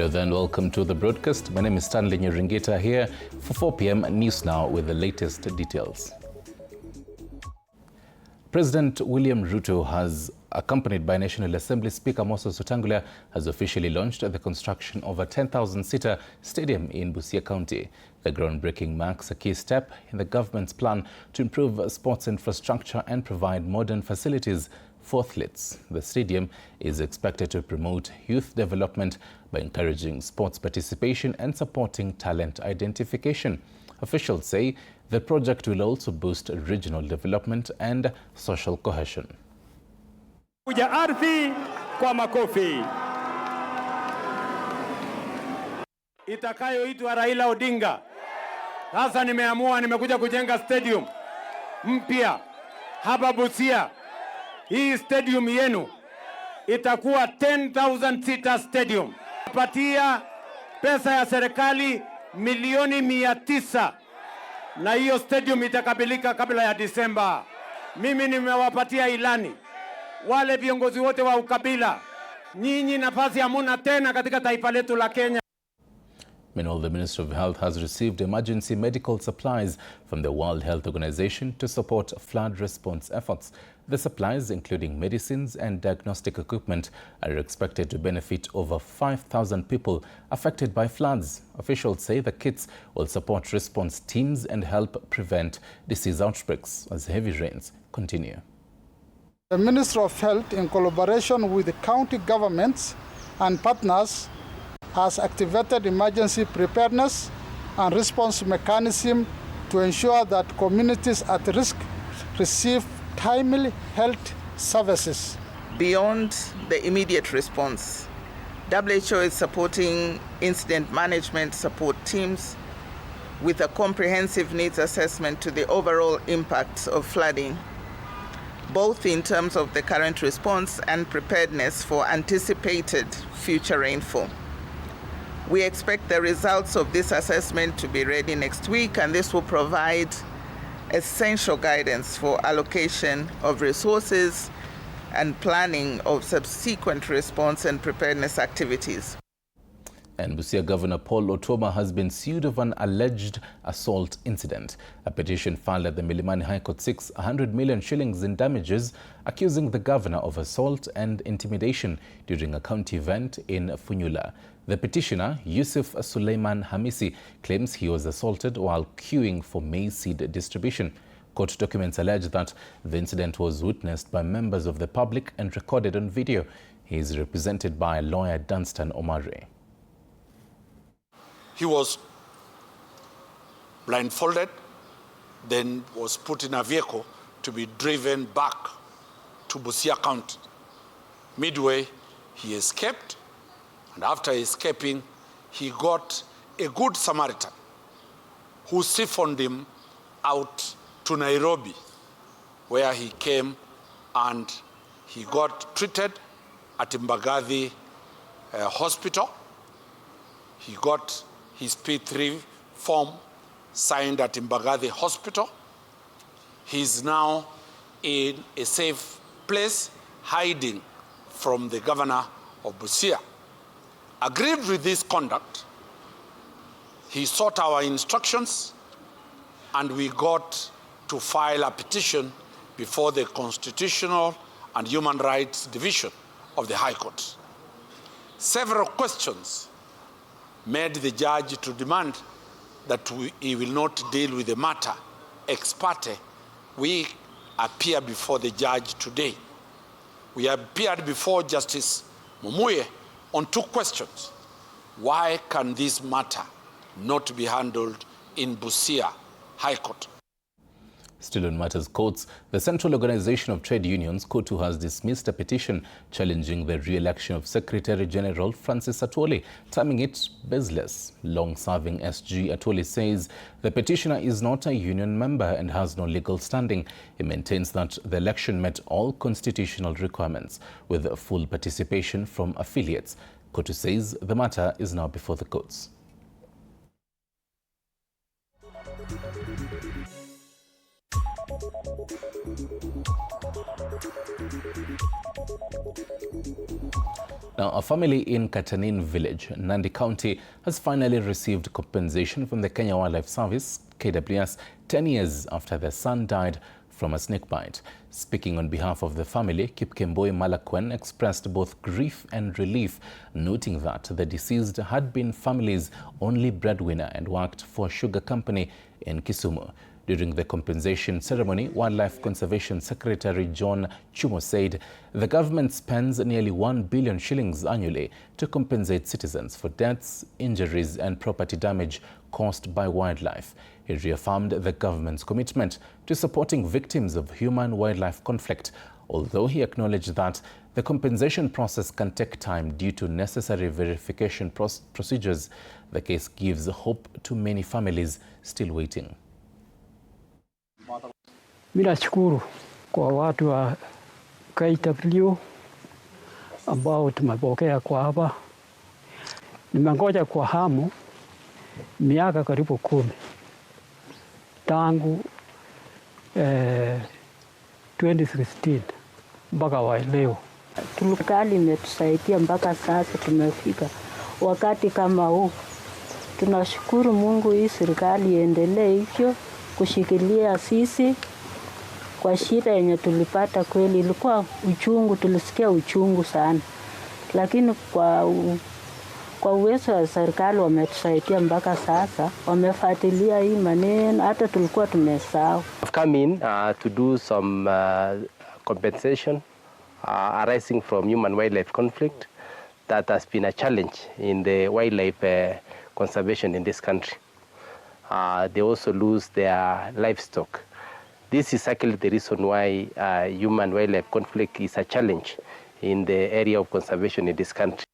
Hello there and welcome to the broadcast. My name is Stanley Nyaringita here for 4 p.m. News Now with the latest details. President William Ruto has, accompanied by National Assembly Speaker Moses Wetangula, has officially launched the construction of a 10,000-seater stadium in Busia County. The groundbreaking marks a key step in the government's plan to improve sports infrastructure and provide modern facilities for athletes. The stadium is expected to promote youth development by encouraging sports participation and supporting talent identification. Officials say the project will also boost regional development and social cohesion. Kuja ardhi kwa makofi. Itakayoitwa Raila Odinga. Sasa nimekuja kujenga stadium mpya hapa Busia. Hii stadium yenu itakuwa 10,000 seater stadium. Patia pesa ya serikali milioni 900 na hiyo stadium itakabilika kabla ya Disemba. Mimi nimewapatia ilani. Wale viongozi wote wa ukabila, nyinyi nafasi hamuna tena katika taifa letu la Kenya. Meanwhile, the Ministry of Health has received emergency medical supplies from the World Health Organization to support flood response efforts. The supplies, including medicines and diagnostic equipment, are expected to benefit over 5,000 people affected by floods. Officials say the kits will support response teams and help prevent disease outbreaks as heavy rains continue. The Ministry of Health, in collaboration with the county governments and partners, has activated emergency preparedness and response mechanism to ensure that communities at risk receive timely health services. Beyond the immediate response, WHO is supporting incident management support teams with a comprehensive needs assessment to the overall impacts of flooding, both in terms of the current response and preparedness for anticipated future rainfall. We expect the results of this assessment to be ready next week, and this will provide essential guidance for allocation of resources and planning of subsequent response and preparedness activities. And Busia Governor Paul Otoma has been sued of an alleged assault incident. A petition filed at the Milimani High Court seeks 100 million shillings in damages, accusing the governor of assault and intimidation during a county event in Funyula. The petitioner, Yusuf Suleiman Hamisi, claims he was assaulted while queuing for maize seed distribution. Court documents allege that the incident was witnessed by members of the public and recorded on video. He is represented by lawyer Dunstan Omare. He was blindfolded, then was put in a vehicle to be driven back to Busia County. Midway, he escaped, and after escaping, he got a good Samaritan who siphoned him out to Nairobi, where he came and he got treated at Mbagathi Hospital. He got his P3 form signed at Mbagathi Hospital. He's now in a safe place, hiding from the governor of Busia. Aggrieved with this conduct, he sought our instructions, and we got to file a petition before the Constitutional and Human Rights Division of the High Court. Several questions made the judge to demand that he will not deal with the matter ex parte. We appear before the judge today. We appeared before Justice Mumuye on 2 questions. Why can this matter not be handled in Busia High Court? Still on matters courts, the Central Organization of Trade Unions, COTU, has dismissed a petition challenging the re-election of Secretary General Francis Atwoli, terming it baseless. Long-serving SG Atwoli says the petitioner is not a union member and has no legal standing. He maintains that the election met all constitutional requirements with full participation from affiliates. COTU says the matter is now before the courts. Now, a family in Katanin village, Nandi County, has finally received compensation from the Kenya Wildlife Service, KWS, 10 years after their son died from a snake bite. Speaking on behalf of the family, Kipkemboi Malakwen expressed both grief and relief, noting that the deceased had been family's only breadwinner and worked for a sugar company in Kisumu. During the compensation ceremony, Wildlife Conservation Secretary John Chumo said the government spends nearly 1 billion shillings annually to compensate citizens for deaths, injuries and property damage caused by wildlife. He reaffirmed the government's commitment to supporting victims of human-wildlife conflict, although he acknowledged that the compensation process can take time due to necessary verification procedures. The case gives hope to many families still waiting. Mimi nashukuru kwa watu wa GOtv ambao tumepokea kwa hapa. Nimengoja kwa hamu miaka karibu 10 tangu 2016 mpaka wa leo. Serikali imetusaidia mpaka sasa tumefika wakati kama huu. Tunashukuru Mungu, hii serikali iendelee hivyo kushikilia sisi kwa shida yenye tulipata. Kweli ilikuwa uchungu, tulisikia uchungu sana, lakini kwa uwezo wa serikali wametusaidia mpaka sasa, wamefuatilia hii maneno, hata tulikuwa tumesahau. I've come in to do some compensation arising from human-wildlife conflict that has been a challenge in the wildlife conservation in this country. They also lose their livestock. This is actually the reason why human-wildlife conflict is a challenge in the area of conservation in this country.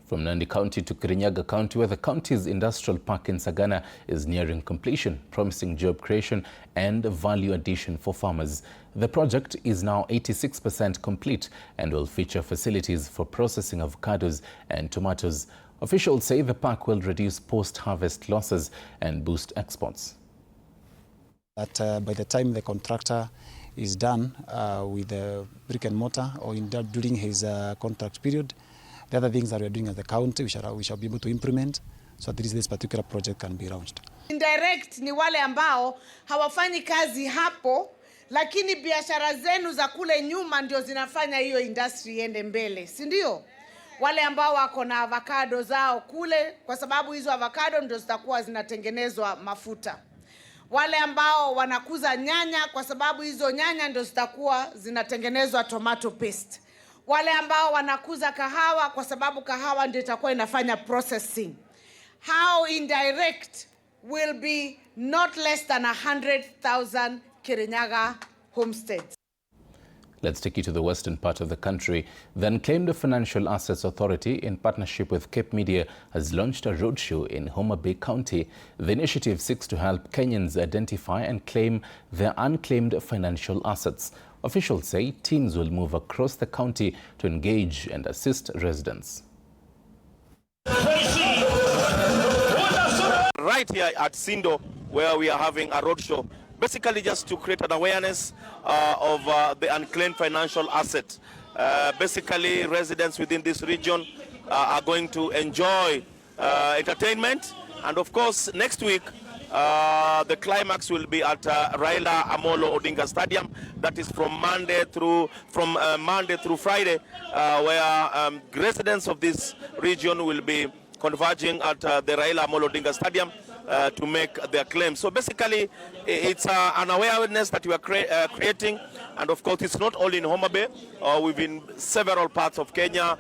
From Nandi County to Kirinyaga County, where the county's industrial park in Sagana is nearing completion, promising job creation and value addition for farmers. The project is now 86% complete and will feature facilities for processing avocados and tomatoes. Officials say the park will reduce post-harvest losses and boost exports. That by the time the contractor is done with the brick and mortar or during his contract period, the other things that we are doing as the county, we shall be able to implement so that this particular project can be launched. Indirect ni wale ambao hawafanyi kazi hapo, lakini biashara zenu za kule nyuma ndio zinafanya hiyo industry iende mbele, si ndio? Wale ambao wako na avocado zao kule, kwa sababu hizo avocado ndio zitakuwa zinatengenezwa mafuta. Wale ambao wanakuza nyanya, kwa sababu hizo nyanya ndio zitakuwa zinatengenezwa tomato paste. Wale ambao wanakuza kahawa, kwa sababu kahawa ndio itakuwa inafanya processing. How indirect will be not less than 100,000 Kirinyaga homesteads. Let's take you to the western part of the country. The Unclaimed Financial Assets Authority, in partnership with Cape Media, has launched a roadshow in Homa Bay County. The initiative seeks to help Kenyans identify and claim their unclaimed financial assets. Officials say teams will move across the county to engage and assist residents. Right here at Sindo, where we are having a roadshow, basically just to create an awareness of the unclaimed financial assets. Basically, residents within this region are going to enjoy entertainment, and of course, next week, the climax will be at Raila Amolo Odinga Stadium. That is from Monday through Friday, where residents of this region will be converging at the Raila Amolo Odinga Stadium to make their claims. So basically, it's an awareness that we are creating, and of course, it's not only in Homa Bay. We've been several parts of Kenya.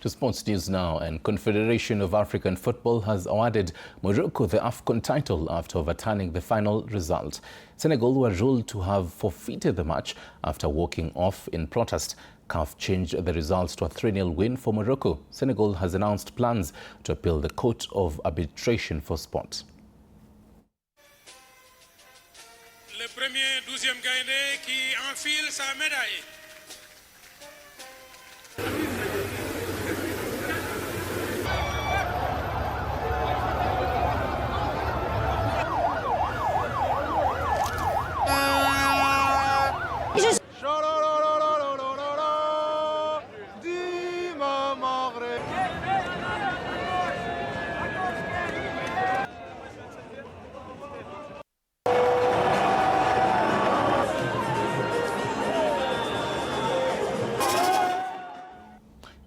To sports news now, and Confederation of African Football has awarded Morocco the AFCON title after overturning the final result. Senegal were ruled to have forfeited the match after walking off in protest. CAF changed the results to a 3-0 win for Morocco. Senegal has announced plans to appeal the Court of Arbitration for Sport. Le premier 12e Gaïndé qui enfile sa médaille.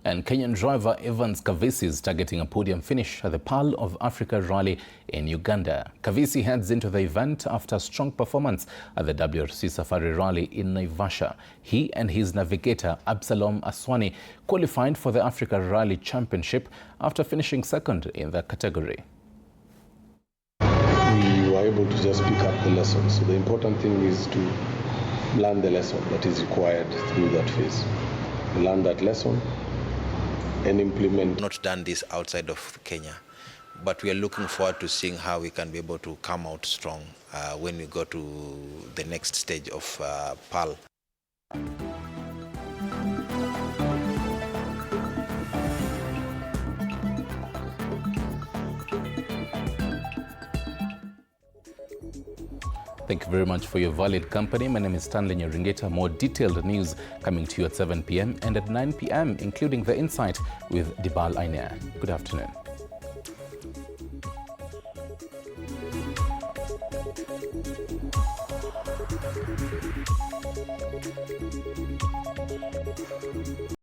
And Kenyan driver Evans Kavisi is targeting a podium finish at the Pearl of Africa Rally in Uganda. Kavisi heads into the event after a strong performance at the WRC Safari Rally in Naivasha. He and his navigator Absalom Aswani qualified for the Africa Rally Championship after finishing second in the category. We were able to just pick up the lesson. So the important thing is to learn the lesson that is required through that phase. Learn that lesson and implement. Not done this outside of Kenya, but we are looking forward to seeing how we can be able to come out strong when we go to the next stage of Pearl. Thank you very much for your valued company. My name is Stanley Nyaringita. More detailed news coming to you at 7 p.m. and at 9 p.m., including The Insight with Dibal Ainea. Good afternoon.